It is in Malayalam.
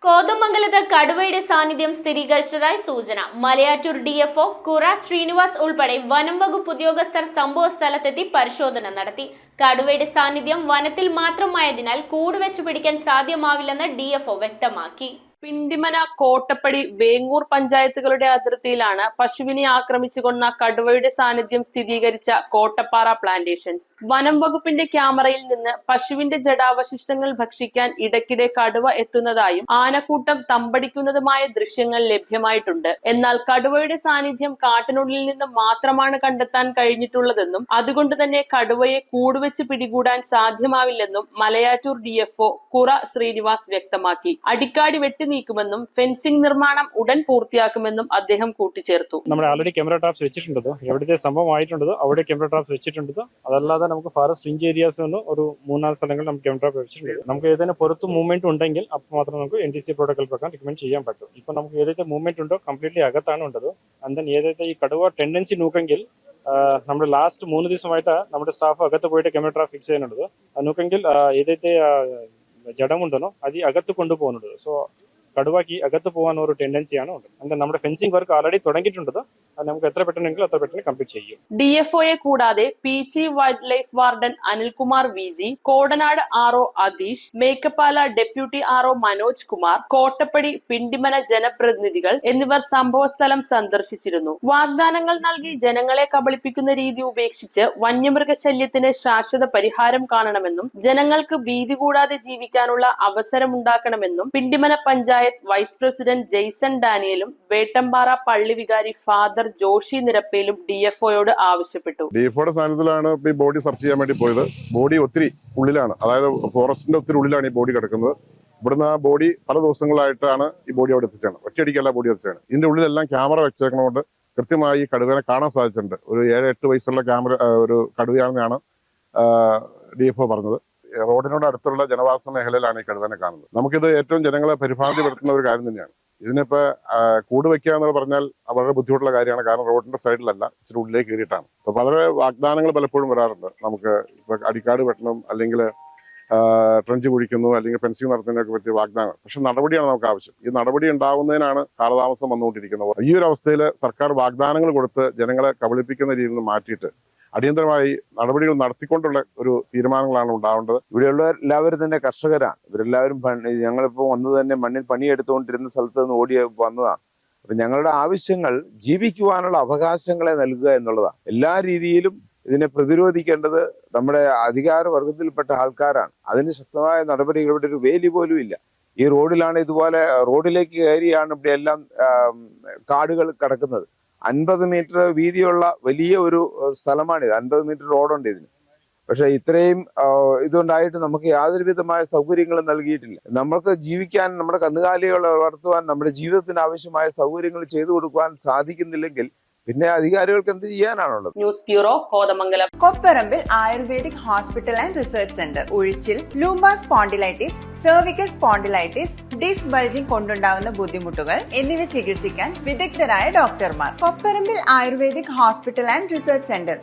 കോതമംഗലത്ത് കടുവയുടെ സാന്നിധ്യം സ്ഥിരീകരിച്ചതായി സൂചന. മലയാറ്റൂർ ഡിഎഫ്ഒ കുറ ശ്രീനിവാസ് ഉൾപ്പെടെ വനം വകുപ്പ് ഉദ്യോഗസ്ഥർ സംഭവ സ്ഥലത്തെത്തി പരിശോധന നടത്തി. കടുവയുടെ സാന്നിധ്യം വനത്തിൽ മാത്രമായതിനാൽ കൂട് വെച്ച് പിടിക്കാൻ സാധ്യമാവില്ലെന്ന് ഡിഎഫ്ഒ വ്യക്തമാക്കി. പിണ്ടിമന, കോട്ടപ്പടി, വേങ്ങൂർ പഞ്ചായത്തുകളുടെ അതിർത്തിയിലാണ് പശുവിനെ ആക്രമിച്ചു കൊന്ന കടുവയുടെ സാന്നിധ്യം സ്ഥിരീകരിച്ച കോട്ടപ്പാറ പ്ലാന്റേഷൻസ്. വനം വകുപ്പിന്റെ ക്യാമറയിൽ നിന്ന് പശുവിന്റെ ജഡാവശിഷ്ടങ്ങൾ ഭക്ഷിക്കാൻ ഇടയ്ക്കിടെ കടുവ എത്തുന്നതായും ആനക്കൂട്ടം തമ്പടിക്കുന്നതുമായ ദൃശ്യങ്ങൾ ലഭ്യമായിട്ടുണ്ട്. എന്നാൽ കടുവയുടെ സാന്നിധ്യം കാട്ടിനുള്ളിൽ നിന്ന് മാത്രമാണ് കണ്ടെത്താൻ കഴിഞ്ഞിട്ടുള്ളതെന്നും അതുകൊണ്ട് തന്നെ കടുവയെ കൂടുവെച്ച് പിടികൂടാൻ സാധ്യമാവില്ലെന്നും മലയാറ്റൂർ ഡിഎഫ്ഒ കുറ ശ്രീനിവാസ് വ്യക്തമാക്കി. അടിക്കാടി വെട്ടി നീക്കുമെന്നും ഫെൻസിംഗ് നിർമ്മാണം ഉടൻ പൂർത്തിയാക്കുമെന്നും അദ്ദേഹം കൂട്ടിച്ചേർത്തു. നമ്മുടെ ആൾറെഡി ക്യാമറ ട്രാപ്സ് വെച്ചിട്ടുണ്ടോ, എവിടുത്തെ സംഭവം ആയിട്ടുണ്ടോ അവിടെ ക്യാമറ ട്രാപ്സ് വെച്ചിട്ടുണ്ടോ. അതല്ലാതെ നമുക്ക് ഫോറസ്റ്റ് റേഞ്ച് ഏരിയാസ് ഒരു 3-4 സ്ഥലങ്ങളിൽ നമുക്ക് ക്യാമറ ട്രാപ്പ് വെച്ചിട്ടുണ്ട്. നമുക്ക് ഏതെങ്കിലും പുറത്ത് മൂവ്മെന്റ് ഉണ്ടെങ്കിൽ അപ്പോൾ മാത്രം നമുക്ക് NTC പ്രോട്ടോകോൾ പ്രകാരം റിക്കമെൻഡ് ചെയ്യാൻ പറ്റും. ഇപ്പൊ നമുക്ക് ഏതൊക്കെ മൂവ്മെന്റ് ഉണ്ടോ കംപ്ലീറ്റ്ലി അകത്താണ് ഉണ്ടത്. അന്തൻ ഏതൊക്കെ ഈ കടുവ ടെൻഡൻസി നോക്കെങ്കിൽ നമ്മുടെ ലാസ്റ്റ് 3 ദിവസമായിട്ട് നമ്മുടെ സ്റ്റാഫ് അകത്ത് പോയിട്ട് ക്യാമറ ട്രാപ്പ് ഫിക്സ് ചെയ്യുന്നുണ്ട്. അത് നോക്കെങ്കിൽ ഏതൊക്കെ ജഡമുണ്ടോ അത് അകത്ത് കൊണ്ടുപോകുന്നുണ്ട്. സോ കടുവാക്കി അകത്ത് പോകാൻ ഒരു ടെൻഡൻസിയാണ് ഉണ്ട്. അങ്ങനെ നമ്മുടെ ഫെൻസിംഗ് വർക്ക് ആൾറെഡി തുടങ്ങിയിട്ടുണ്ട്. അത് നമുക്ക് എത്ര പെട്ടെന്നെങ്കിലും അത്ര പെട്ടെന്ന് കംപ്ലീറ്റ് ചെയ്യും. ഡിഎഫ്ഒയെ കൂടാതെ Peechi wildlife warden Anilkumar VG, Kodanad RO Adheesh, Mekkappala deputy RO Manoj Kumar, Kottappady, Pindimana ജനപ്രതിനിധികൾ എന്നിവർ സംഭവസ്ഥലം സന്ദർശിച്ചിരുന്നു. വാഗ്ദാനങ്ങൾ നൽകി ജനങ്ങളെ കബളിപ്പിക്കുന്ന രീതി ഉപേക്ഷിച്ച് വന്യമൃഗശല്യത്തിന് ശാശ്വത പരിഹാരം കാണണമെന്നും ജനങ്ങൾക്ക് ഭീതി കൂടാതെ ജീവിക്കാനുള്ള അവസരമുണ്ടാക്കണമെന്നും പിണ്ടിമന പഞ്ചായത്ത് വൈസ് പ്രസിഡന്റ് ജെയ്സൺ ഡാനിയലും വേട്ടമ്പാറ പള്ളി വികാരി ഫാദർ ജോഷി നിരപ്പേലും ഡിഎഫ്ഒയോട് ആവശ്യപ്പെട്ടു. ഡിഎഫ്ഒയുടെ സ്ഥാനത്തിലാണ് ഈ ബോഡി സെർച്ച് ചെയ്യാൻ വേണ്ടി പോയത്. ബോഡി ഒത്തിരി ഉള്ളിലാണ്, അതായത് ഫോറസ്റ്റിന്റെ ഒത്തിരി ഉള്ളിലാണ് ഈ ബോഡി കിടക്കുന്നത്. ഇവിടുന്ന് ആ ബോഡി പല ദിവസങ്ങളായിട്ടാണ് ഈ ബോഡി അവിടെ എത്തിച്ചാണ്. ഒറ്റയടിക്കല്ല ബോഡി എത്തിച്ചാണ്. ഇതിന്റെ ഉള്ളിലെല്ലാം ക്യാമറ വെച്ചേക്കണോണ്ട് കൃത്യമായി ഈ കടുവനെ കാണാൻ സാധിച്ചിട്ടുണ്ട്. ഒരു 7-8 വയസ്സുള്ള ഒരു കടുവയാണെന്നാണ് ഡിഎഫ്ഒ പറഞ്ഞത്. റോഡിനോട് അടുത്തുള്ള ജനവാസ മേഖലയിലാണ് ഈ കടുവനെ കാണുന്നത്. നമുക്കിത് ഏറ്റവും ജനങ്ങളെ പരിഭ്രാന്തിപ്പെടുത്തുന്ന ഒരു കാര്യം തന്നെയാണ്. ഇതിനിപ്പോ കൂട് വെക്കുക എന്ന് പറഞ്ഞാൽ വളരെ ബുദ്ധിമുട്ടുള്ള കാര്യമാണ്. കാരണം റോഡിന്റെ സൈഡിലല്ല, ഇച്ചിരി ഉള്ളിലേക്ക് കയറിയിട്ടാണ്. അപ്പൊ വളരെ വാഗ്ദാനങ്ങൾ പലപ്പോഴും വരാറുണ്ട്. നമുക്ക് ഇപ്പൊ അടിക്കാട് വെട്ടണം, അല്ലെങ്കിൽ ട്രഞ്ച് കുഴിക്കുന്നു, അല്ലെങ്കിൽ ഫെൻസിങ് നടത്തുന്നതിനൊക്കെ പറ്റിയ വാഗ്ദാനം. പക്ഷെ നടപടിയാണ് നമുക്ക് ആവശ്യം. ഈ നടപടി ഉണ്ടാവുന്നതിനാണ് കാലതാമസം വന്നുകൊണ്ടിരിക്കുന്നത്. ഈ ഒരു അവസ്ഥയിൽ സർക്കാർ വാഗ്ദാനങ്ങൾ കൊടുത്ത് ജനങ്ങളെ കബളിപ്പിക്കുന്ന രീതിയിൽ നിന്ന് മാറ്റിയിട്ട് അടിയന്തരമായി നടപടികൾ നടത്തിക്കൊണ്ടുള്ള ഒരു തീരുമാനങ്ങളാണ് ഉണ്ടാവേണ്ടത്. ഇവിടെയുള്ള എല്ലാവരും തന്നെ കർഷകരാണ്. ഇവരെല്ലാവരും ഞങ്ങളിപ്പോൾ വന്നത് തന്നെ മണ്ണിൽ പണിയെടുത്തുകൊണ്ടിരുന്ന സ്ഥലത്ത് നിന്ന് ഓടി വന്നതാണ്. അപ്പൊ ഞങ്ങളുടെ ആവശ്യങ്ങൾ ജീവിക്കുവാനുള്ള അവകാശങ്ങളെ നൽകുക എന്നുള്ളതാണ്. എല്ലാ രീതിയിലും ഇതിനെ പ്രതിരോധിക്കേണ്ടത് നമ്മുടെ അധികാരവർഗത്തിൽപ്പെട്ട ആൾക്കാരാണ്. അതിന് ശക്തമായ നടപടികൾ ഇവിടെ ഒരു വേലി പോലും ഇല്ല. ഈ റോഡിലാണ് ഇതുപോലെ റോഡിലേക്ക് കയറിയാണ് ഇവിടെ എല്ലാം കാടുകൾ കിടക്കുന്നത്. 50 മീറ്റർ വീതിയുള്ള വലിയ ഒരു സ്ഥലമാണിത്. 50 മീറ്റർ റോഡുണ്ട് ഇതിന്. പക്ഷെ ഇത്രയും ഇതുണ്ടായിട്ട് നമുക്ക് യാതൊരു വിധമായ സൗകര്യങ്ങളും നൽകിയിട്ടില്ല. നമ്മൾക്ക് ജീവിക്കാൻ, നമ്മുടെ കന്നുകാലികളെ വളർത്തുവാൻ, നമ്മുടെ ജീവിതത്തിന് ആവശ്യമായ സൗകര്യങ്ങൾ ചെയ്തു കൊടുക്കുവാൻ സാധിക്കുന്നില്ലെങ്കിൽ പിന്നെ അധികാരികൾക്ക് എന്ത് ചെയ്യാനാണുള്ളത്? News bureau, Kothamangalam. Kopparambil ayurvedic hospital and research centre. ഉഴിച്ചിൽ, lumbar spondylitis, cervical spondylitis, disc bulging കൊണ്ടുണ്ടാവുന്ന ബുദ്ധിമുട്ടുകൾ എന്നിവ ചികിത്സിക്കാൻ വിദഗ്ധരായ ഡോക്ടർമാർ. Kopparambil ayurvedic hospital and research centre.